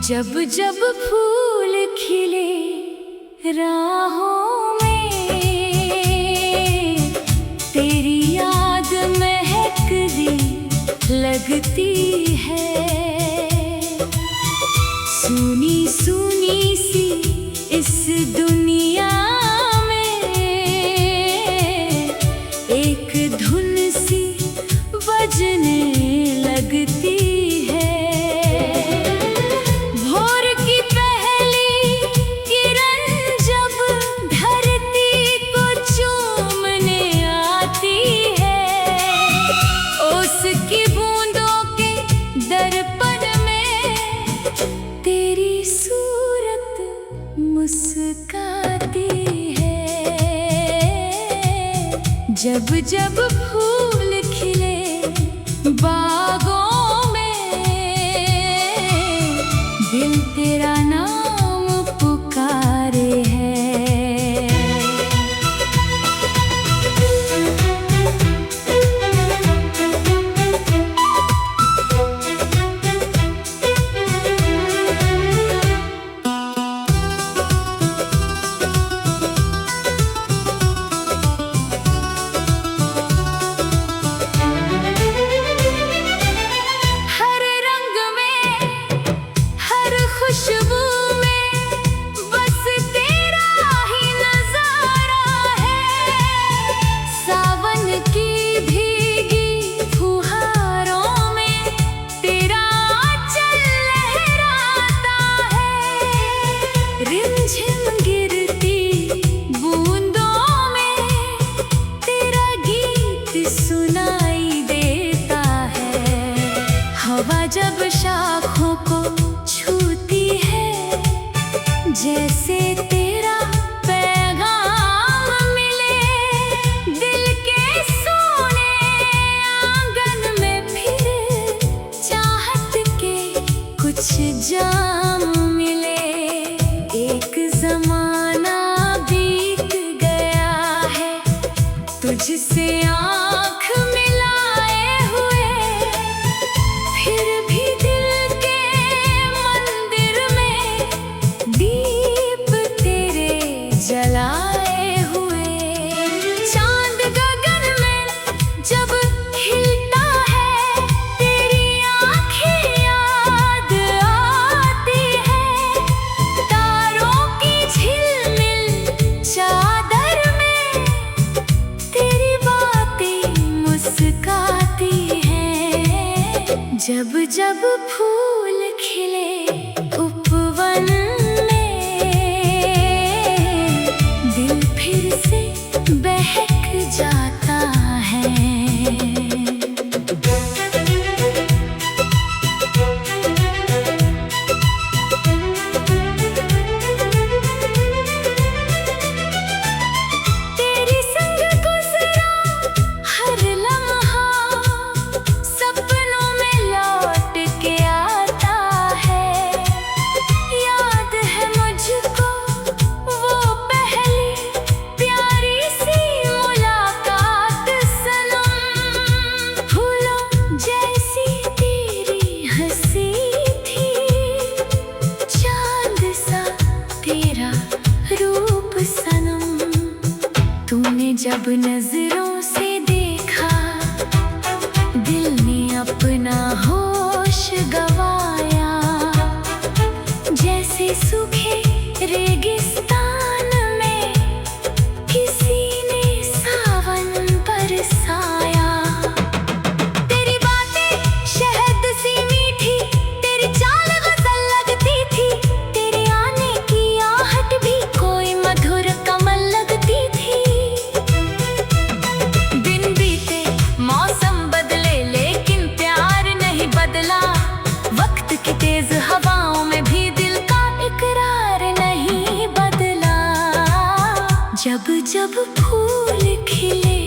जब जब फूल खिले राहों में, तेरी याद महकती लगती है। सुनी सुनी सी इस दुनिया में एक धुन सी बजने लगती है। भोर की पहली किरण जब धरती को चूमने आती है, उसकी बूंदों के दर्पण में तेरी सूरत मुस्काती है। जब जब फूल खिले बागों में, दिल तेरा नाम पुकारे है। खुशबू में बस तेरा ही नजारा है। सावन की भीगी फुहारों में तेरा आंचल लहराता है। रिमझिम गिरती बूंदों में तेरा गीत सुनाई देता है। हवा जब शाखों को छूती है, जैसे तेरा पैगाम मिले। दिल के सोने आंगन में फिर चाहत के कुछ जाम मिले। एक जमाना बीत गया है तुझसे आँख मिलाए हुए, फिर भी दिल के मंदिर में दीप तेरे जलाए हुए। चांद गगन में जब खिलता है, तेरी आँखें याद आती है। तारों की झिलमिल चादर में तेरी बातें मुस्काती हैं। जब जब फूल खिले उपवन में, दिल फिर से बहक जाता है। तेरी संग गुजरा हर लम्हा सपनों में लौट के आता है। याद है मुझको वो पहली प्यारी सी मुलाकात सनम। फूलों जैसी तेरी हंसी थी, चांद सा तेरा रूप सनम। तूने जब नजरों से देखा, दिल ने अपना होश गवाया। जैसे सूखे रेगिस्तान में किसी ने सावन बरसाया। तेरी बातें शहद सी मीठी, तेरी चाल गजल लगती थी। तेरे आने की आहट भी कोई मधुर कमल लगती थी। दिन बीते मौसम बदले लेकिन प्यार नहीं बदला। वक्त की तेज हवाओं में भी दिल का इकरार नहीं बदला। जब जब फूल खिले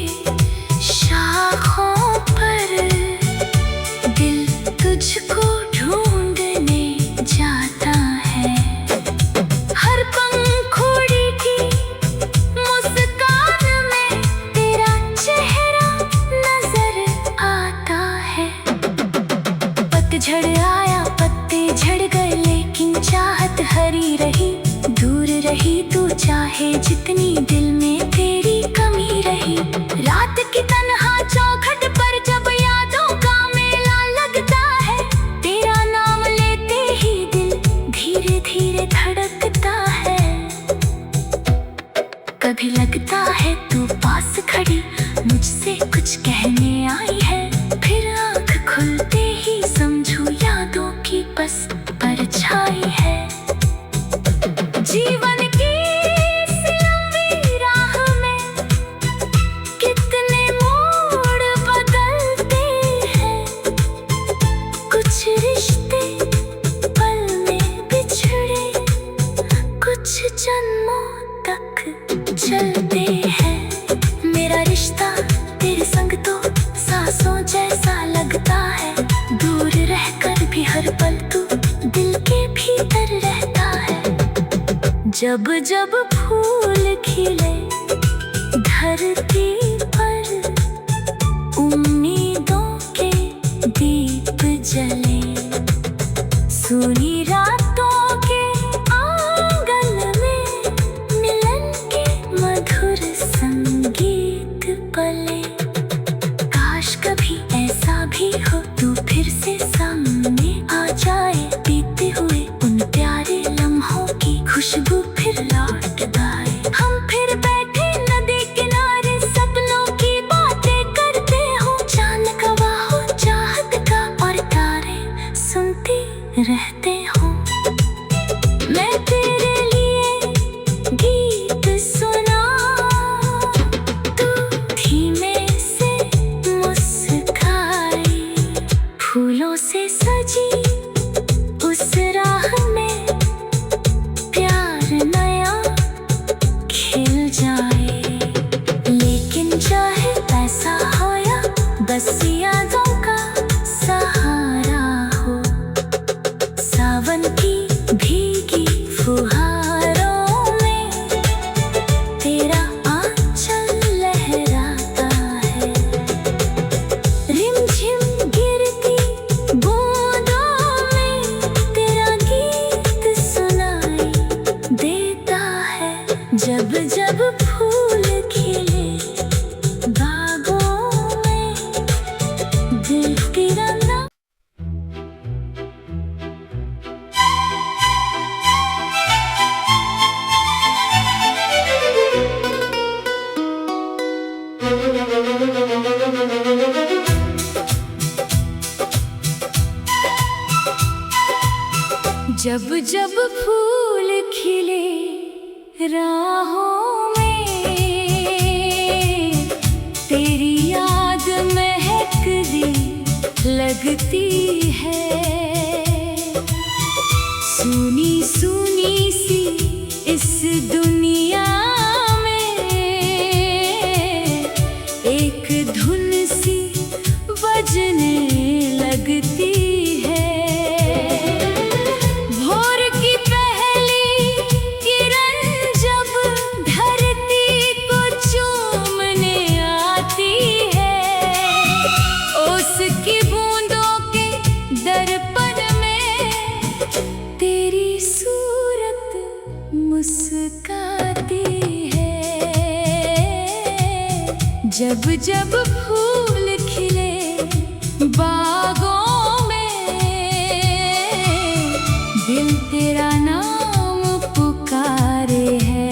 शाखों पर, दिल तुझको ढूंढने जाता है। हर पंखुड़ी की मुस्कान में तेरा चेहरा नजर आता है। पतझड़ आया पत्ते झड़ गए लेकिन चाहे जितनी दिल में तेरी कमी रही। रात की तन्हा चौखट पर जब यादों का मेला लगता है, तेरा नाम लेते ही दिल धीरे धीरे धड़कता है। कभी लगता है तू पास खड़ी मुझसे कुछ कहने आई है, फिर आँख खुलते ही समझू यादों की बस परछाई है। जीवन की इस लंबी राह में कितने मोड़ बदलते हैं, कुछ रिश्ते पल में बिछड़े, कुछ जन्मों तक चलते हैं। मेरा रिश्ता तेरे संग तो सांसों जैसा लगता है, दूर रहकर भी हर पल तू दिल के भीतर रहता है। जब जब फूल खिले धरती पर, उम्मीदों के दीप जले, सुनी रातों के आंगन में मिलन के मधुर संगीत पले। काश कभी ऐसा भी हो तू फिर से सामने आ जाए, बीते हुए उन प्यारे लम्हों की खुशबू फिर लौट आए। हम फिर बैठे नदी किनारे सपनों की बातें करते हो, चांद गवाह हो चाहत का और तारे सुनते रहते हो। मैं तेरे लिए गीत सुना, तू धीमे से मुस्काई, फूलों से सजी उस राह में प्यार नया खिल जाए। लेकिन चाहे पैसा हो या बस यादों का सहारा हो, सावन की भीगी फुहारों में तेरा आंचल लहराता है। रिमझिम गिरती बूंदों में तेरा गीत सुनाई देता है। जब जब फूल खिले बागों में, दिल तेरा नाम। जब जब फूल खिले राहों में, तेरी याद महकती लगती है। सुनी सुनी सी इस दुनिया में एक धुन सी बजने लगती है। भोर की पहली किरण जब धरती को चूमने आती है, उसकी बूंदों के दर्पण में तेरी सूरत मुस्काती है। जब जब फूल खिले बागों में, दिल तेरा नाम पुकारे है।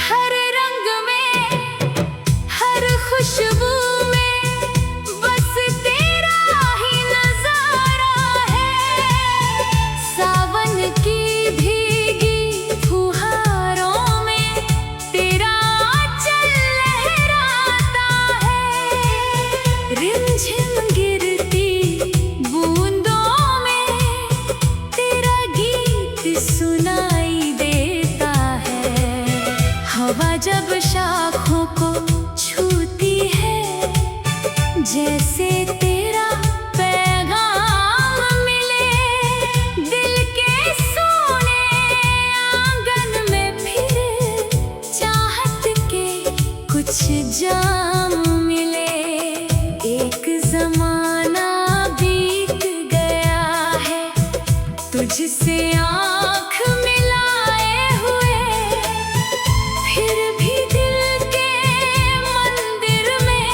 हर रंग में, हर खुशबू में बस तेरा ही नजारा है। सावन की भीगी फुहारों में तेरा आंचल लहराता है। रिमझिम गिरती बूंदों में तेरा गीत सुनाई देता है। हवा जब शाखों को छूती है, जैसे तेरा पैर कुछ जाम मिले, एक जमाना बीत गया है तुझसे आँख मिलाए हुए, फिर भी दिल के मंदिर में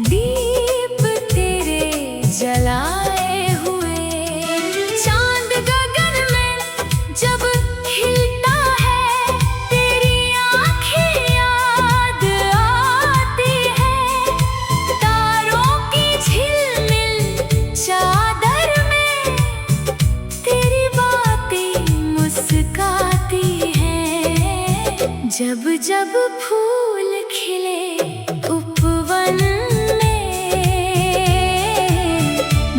दीप तेरे जलाए हुए। चांद गगन में जब हिलता है तेरी आँखें याद आती है, तारों की झिलमिल चादर में तेरी बातें मुस्काती हैं। जब जब फूल खिले उपवन में,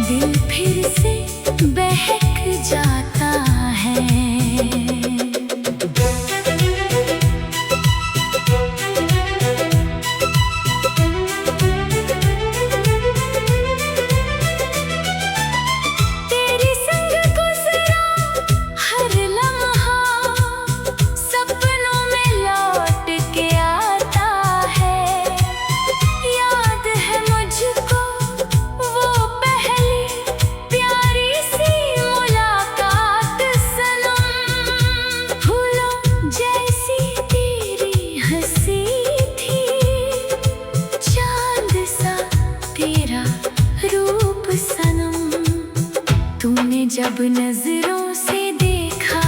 दिल फिर से बहक जाता है। तेरे संग गुजरा हर लम्हा सपनों में लौट के आता है। याद है मुझको वो पहली प्यारी सी मुलाकात सनम, फूलों जैसी तेरी हंसी थी, चांद सा तेरा रूप सनम। तूने जब नजरों से देखा,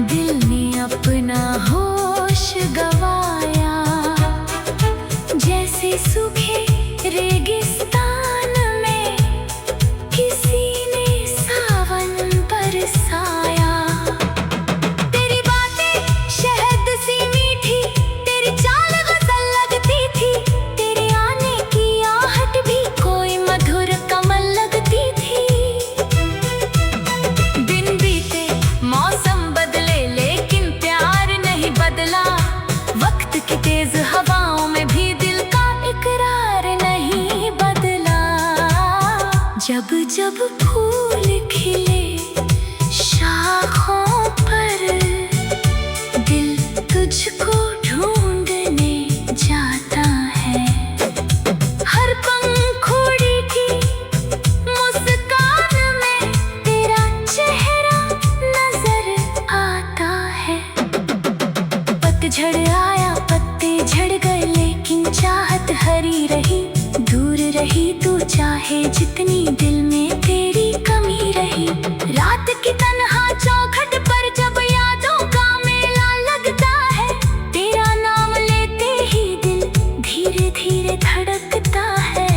दिल ने अपना होश गवाया, जैसे सूखे रेगिस्तान में किसी ने सावन बरसाया। तेरी बातें शहद सी मीठी, तेरी चाल गजल लगती थी, तेरे आने की आहट भी कोई मधुर कमल लगती थी। दिन बीते मौसम बदले लेकिन प्यार नहीं बदला, वक्त की तेज हवाओं में भी दिल का इकरार नहीं बदला। जब जब फूल खिले शाखों पर, दिल तुझको ढूंढने जाता है। हर पंखुड़ी की मुस्कान में तेरा चेहरा नजर आता है। पतझड़ आया पत्ते झड़ गए लेकिन चाहत हरी रही, दूर रही तू चाहे जितनी दिल में तेरी कमी रही। रात की तन्हा चौखट पर जब यादों का मेला लगता है, तेरा नाम लेते ही दिल धीरे धीरे धड़कता है।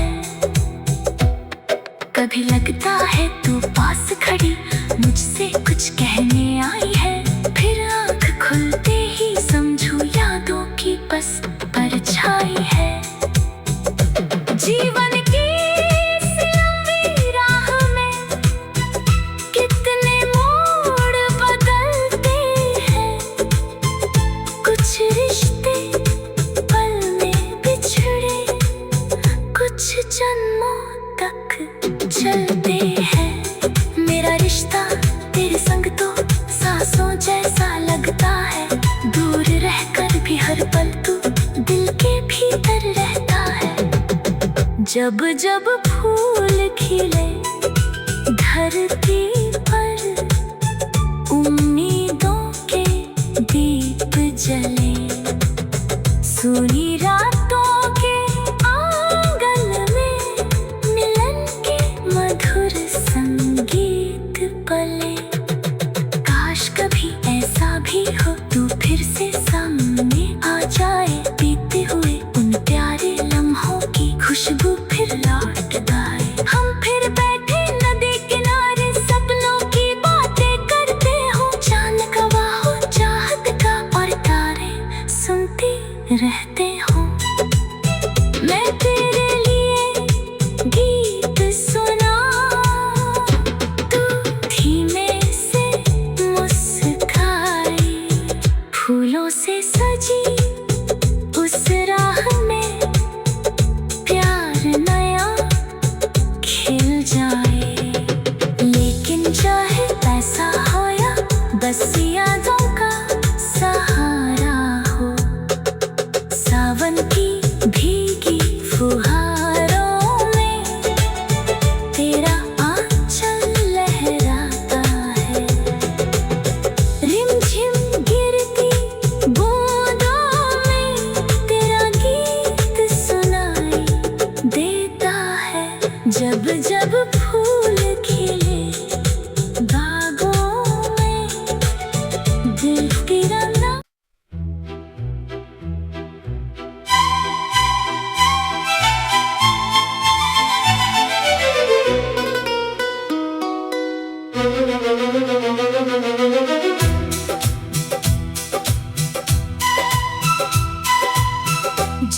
कभी लगता है तू पास खड़ी मुझसे कुछ कहने आई है, फिर आँख खुलते ही समझू यादों की बस परछाई है। जीवन की इस लंबी राह में कितने मोड़ बदलते हैं, कुछ रिश्ते पल में बिछड़े, कुछ जन्मों तक चलते हैं। मेरा रिश्ता तेरे संग तो सांसों जैसा लगता है, दूर रहकर भी हर पल तू दिल के भीतर रहता है। जब जब फूल खिले धरती पर, उम्मीदों के दीप जले, सुनी रातों के आंगन में मिलन के मधुर संगीत पले। काश कभी ऐसा भी हो तू फिर से सामने आ जाए, बीते हुए उन प्यारे लम्हों की खुशबू फिर लौट आए। हम फिर बैठे नदी किनारे सपनों की बातें करते हो, चांद गवाह हो चाहत का और तारे सुनते रहते हो। मैं तेरे लिए गीत सुना, तू धीमे से मुस्काई, फूलों से सजी उस राह में प्यार नया खिल जाए। लेकिन चाहे पैसा हो या बस यादों का सहारा हो,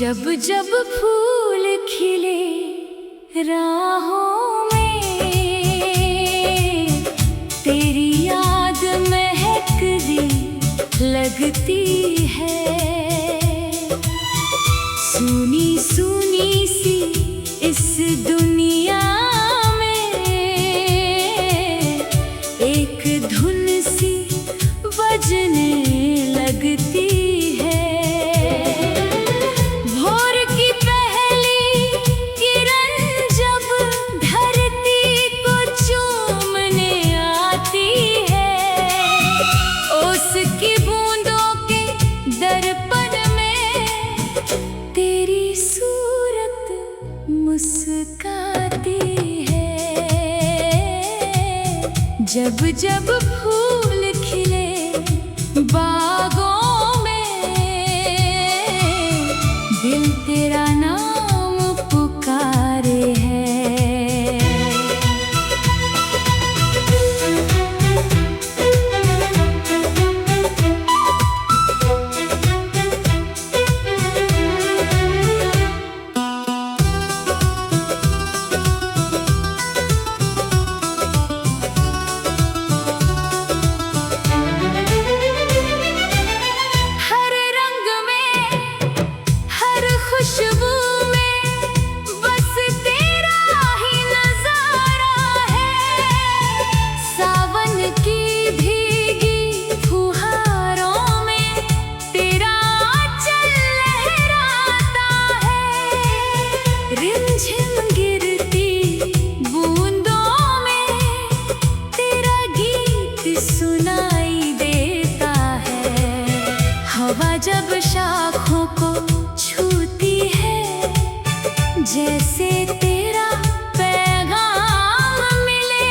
जब जब फूल खिले राहों में, तेरी याद महकती लगती है। सुनी सुनी सी इस दुनिया में एक धुन सी बजने लगती है। भोर की पहली किरण जब धरती को चूमने आती है, उसकी बूंदों के दर्पण में तेरी सूरत मुस्काती है। जब जब फूल खिले बागों में, दिल तेरा नाम पुकारे है। खुशबू में बस तेरा ही नजारा है। सावन की भीगी फुहारों में तेरा आंचल लहराता है। रिमझिम गिरती बूंदों में तेरा गीत सुनाई देता है। हवा जब शाखों को छूती है, जैसे तेरा पैगाम मिले।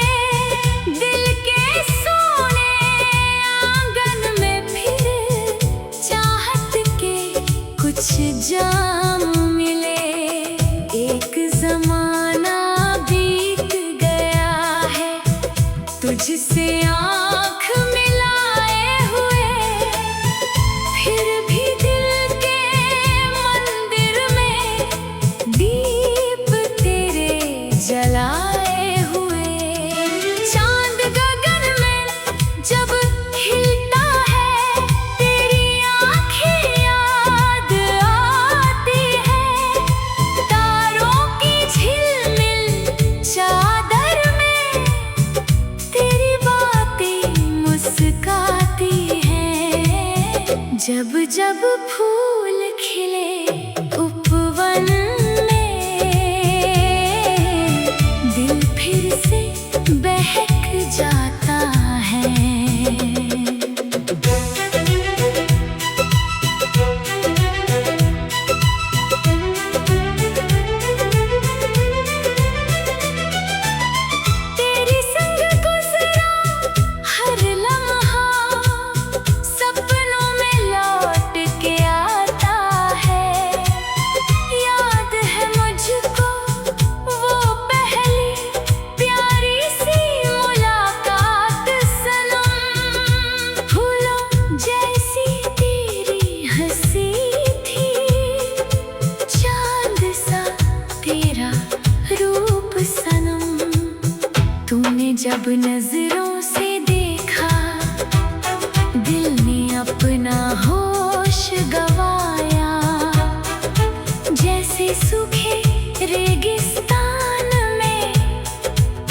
दिल के सोने आंगन में फिर चाहत के कुछ जाम मिले। एक जमाना बीत गया है तुझसे आँख मिलाए हुए, फिर भी दिल के मंदिर में दीप तेरे जलाए हुए। चांद गगन में जब हिलता है, तेरी आंखें याद आती है। तारों की झिलमिल चादर में तेरी बातें मुस्काती हैं। जब जब फूल खिले उपवन में, दिल फिर से बहक जाता है। तेरी संग गुजरा हर लम्हा सपनों में लौट के आता है। याद है मुझको वो पहली प्यारी सी मुलाकात सनम। फूलों जैसी तेरी हंसी थी, चांद सा तेरा रूप सनम। तूने जब नजरों से देखा, दिल ने अपना होश गवाया। जैसे सूखे रेगिस्तान में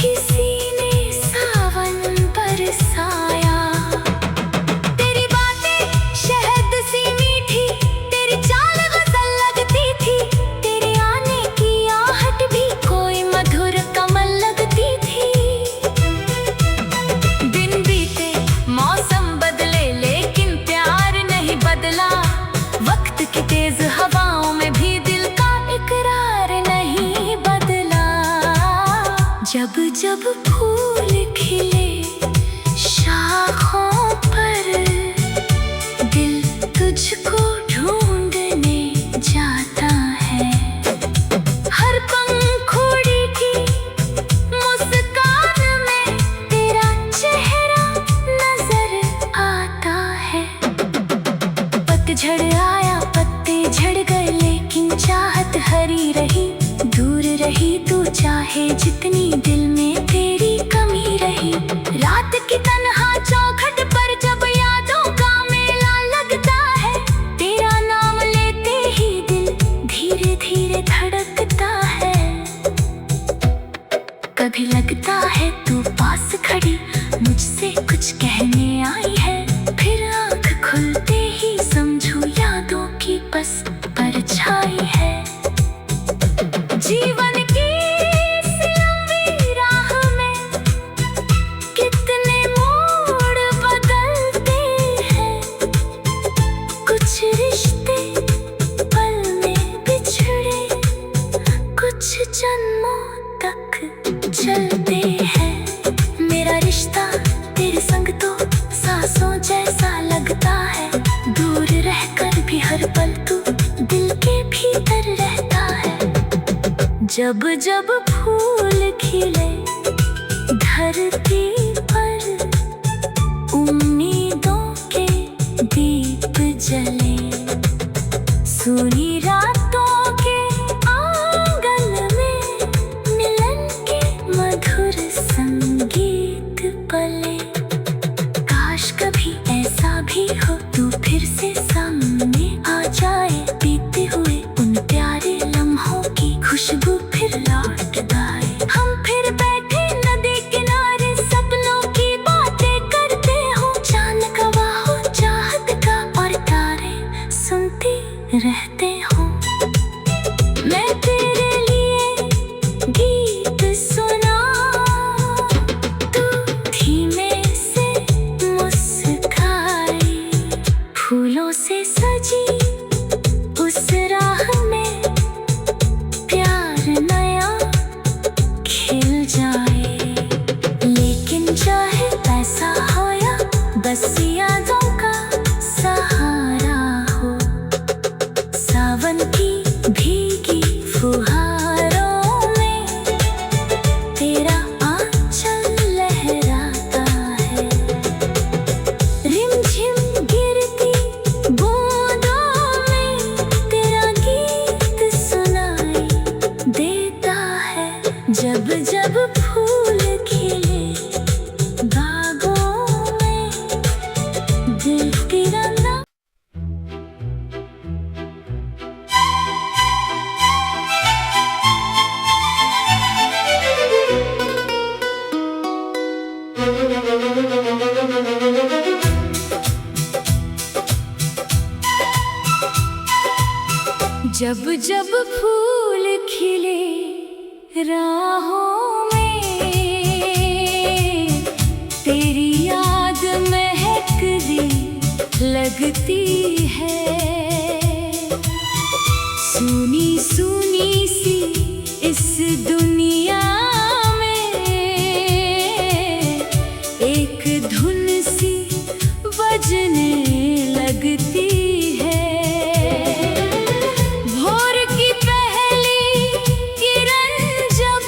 किसी ने सावन बरसाया। तेरी बातें शहद सी मीठी, तेरी चाल गजल लगती थी। तेरे आने की आहट भी कोई मधुर कमल लगती थी। दिन बीते मौसम बदले लेकिन प्यार नहीं बदला। वक्त की तेज हवाओं में भी दिल का इकरार नहीं बदला। जब जब फूल खिले शाखों पर, दिल तुझको ढूंढने जाता है। हर पंखुड़ी की मुस्कान में तेरा चेहरा नजर आता है। पतझड़ आया पत्ते झड़ गए, लेकिन रही तू, चाहे जितनी दिल में तेरी कमी रही। रात की तन्हा चौखट पर जब यादों का मेला लगता है, तेरा नाम लेते ही दिल धीरे धीरे धड़कता है। कभी लगता है तू पास खड़ी मुझसे कुछ कहने आई है, फिर आँख खुलते ही समझू यादों की बस परछाई है। जीवन की इस लंबी राह में कितने मोड़ बदलते हैं, कुछ रिश्ते पल में बिछड़े, कुछ जन्मों तक चलते हैं। मेरा रिश्ता तेरे संग तो सांसों जैसा लगता है, दूर रहकर भी हर पल तू दिल के भीतर रहता है। जब जब फूल खिले धरती पर, उम्मीदों के दीप जले, सुनी रातों के आंगन में मिलन के मधुर संगीत पले। काश कभी ऐसा भी हो तू फिर से सामने आ जाए, बीते हुए उन प्यारे लम्हों की खुशबू फिर लौट आए। हम फिर बैठे नदी किनारे सपनों की बातें करते हो, चांद गवाह हो चाहत का और तारे सुनती रहते हो। मैं तेरे लिए गीत सुना, तू धीमे से मुस्काई, फूलों से सजी उस राह में प्यार नया खिल जाए। लेकिन चाहे पैसा हो या बस यादों का सहारा हो, सावन की भीगी फुहारों में तेरा आंचल लहराता है। रिमझिम गिरती बूंदों में तेरा गीत सुनाई देता है। जब जब फूल खिले बागों में, दिल तेरा नाम। जब जब फूल खिले राहों में, तेरी याद महकती लगती है। सुनी सुनी सी इस दुनिया में एक धुन सी बजने लगती है। भोर की पहली किरण जब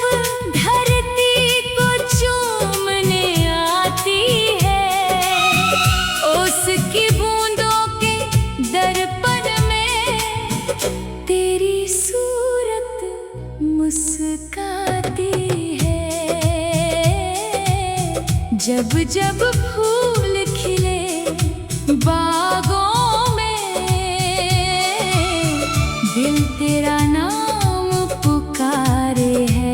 धरती को चूमने आती है, उसकी बूंदों के दर्पण में तेरी सूरत मुस्काती है। जब जब फूल खिले बागों में, दिल तेरा नाम पुकारे है।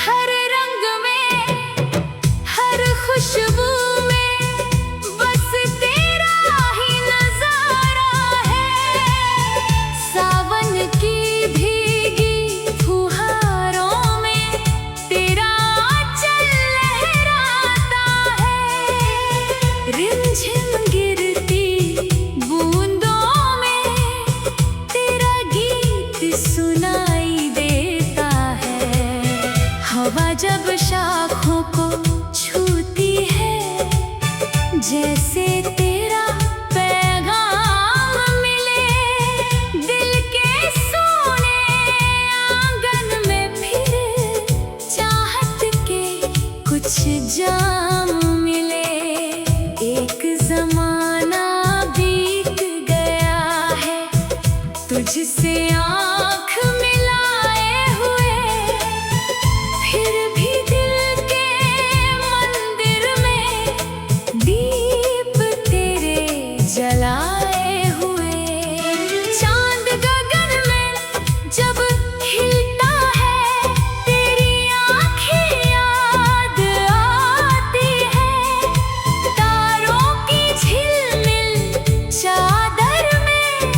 हर रंग में, हर खुशबू में बस तेरा ही नजारा है। सावन की भीगी फुहारों में तेरा आंचल लहराता है। रिमझिम गिरती बूंदों में तेरा गीत सुनाई देता है। हवा जब शाखों को छूती है, जैसे तेरा कुछ जाम मिले, एक जमाना बीत गया है तुझसे आँख मिलाए हुए, फिर भी दिल के मंदिर में दीप तेरे जलाए हुए। चांद गगन में जब खिलता है तेरी आँखें याद आती है, तारों की झिलमिल चादर में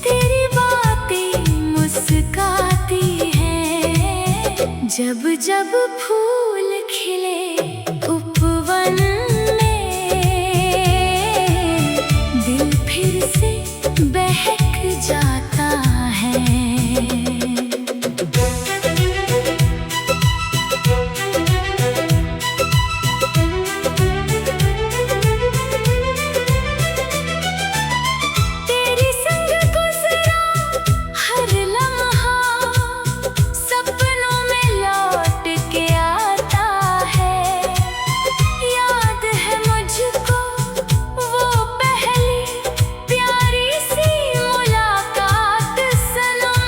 तेरी बातें मुस्काती हैं। जब जब फूल खिले उपवन में, दिल फिर से बहक जाता है। तेरे संग गुजरा हर लम्हा सपनों में लौट के आता है। याद है मुझको वो पहली प्यारी सी मुलाकात सनम,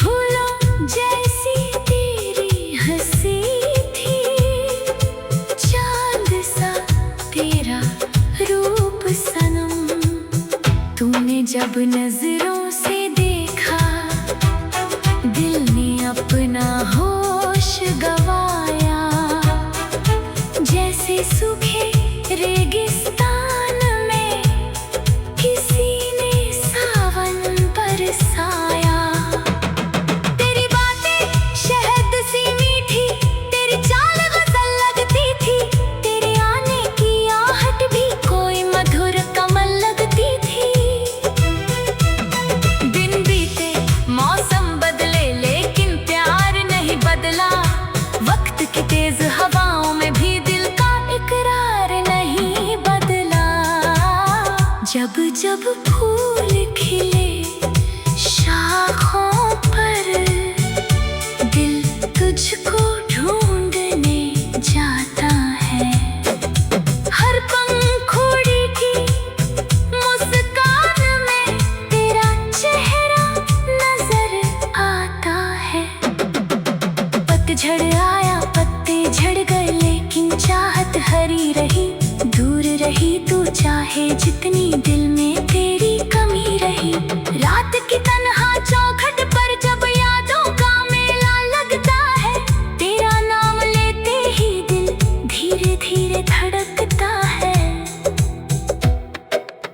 फूलों जैसी तेरी हंसी थी, चांद सा तेरा रूप सनम। तूने जब नजरों से देखा दिल ने अपना होश गवाया, जैसे सूखे रेगिस्तान में किसी ने सावन बरसाया। तेरी बातें शहद सी मीठी, तेरी चाल गजल लगती थी, तेरे आने की आहट भी कोई मधुर कमल लगती थी। दिन बीते मौसम बदले लेकिन प्यार नहीं बदला, वक्त की तेज हवाओं में भी दिल का इकरार नहीं बदला। जब जब फूल खिले शाखों पर, दिल तुझको ढूंढने जाता है। हर पंखुड़ी की मुस्कान में तेरा चेहरा नजर आता है। पतझड़ आया पत्ते झड़ गए लेकिन चाहत हरी रही, दूर रही तू चाहे जितनी दिल में तेरी कमी रही। रात की तन्हा चौखट पर जब यादों का मेला लगता है, तेरा नाम लेते ही दिल धीरे धीरे धड़कता है।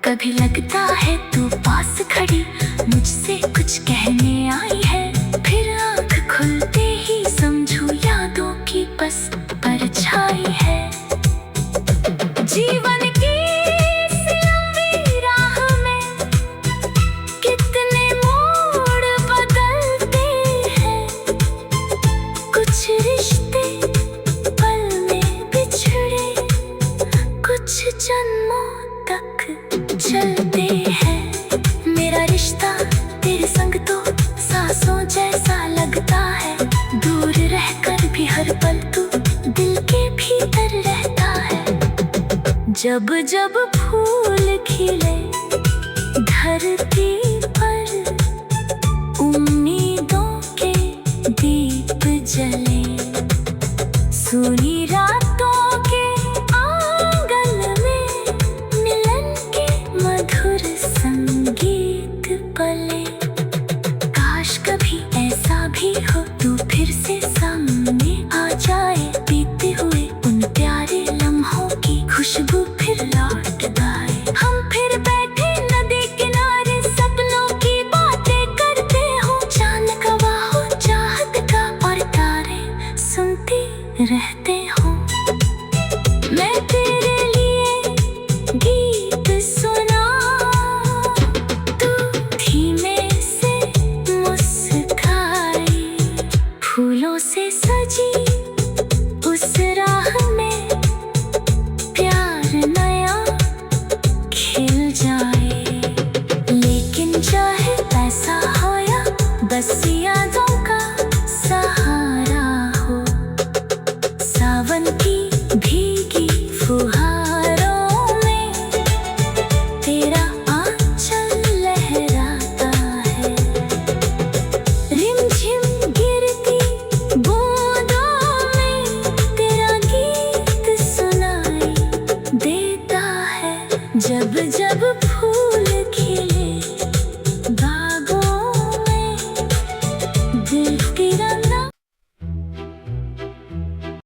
कभी लगता है तू पास खड़ी मुझसे कुछ कहने आई है, फिर आँख खुलते ही समझू यादों की बस परछाई है। जीवन की इस लंबी राह में कितने मोड़ बदलते हैं, कुछ रिश्ते पल में बिछड़े, कुछ जन्मों तक चलते हैं। मेरा रिश्ता तेरे संग तो सांसों जैसा लगता है, दूर रहकर भी हर पल तू दिल के भीतर रहता है। जब जब फूल खिले धरती पर, उम्मीदों के दीप जले, सुनी रातों के आंगन में मिलन के मधुर संगीत पले। काश कभी ऐसा भी हो तू फिर से सामने आ जाए, बीते हुए उन प्यारे लम्हों की खुशबू फिर लौट आए। हम फिर बैठे नदी किनारे सपनों की बातें करते हो, चांद गवाह हो चाहत का और तारे सुनते रहते हो। मैं तेरे लिए गीत सुना, तू धीमे से मुस्काई, फूलों से सजी उस राह में प्यार नया खिल जाए। लेकिन चाहे पैसा हो या बस यादों का सहारा हो, मन की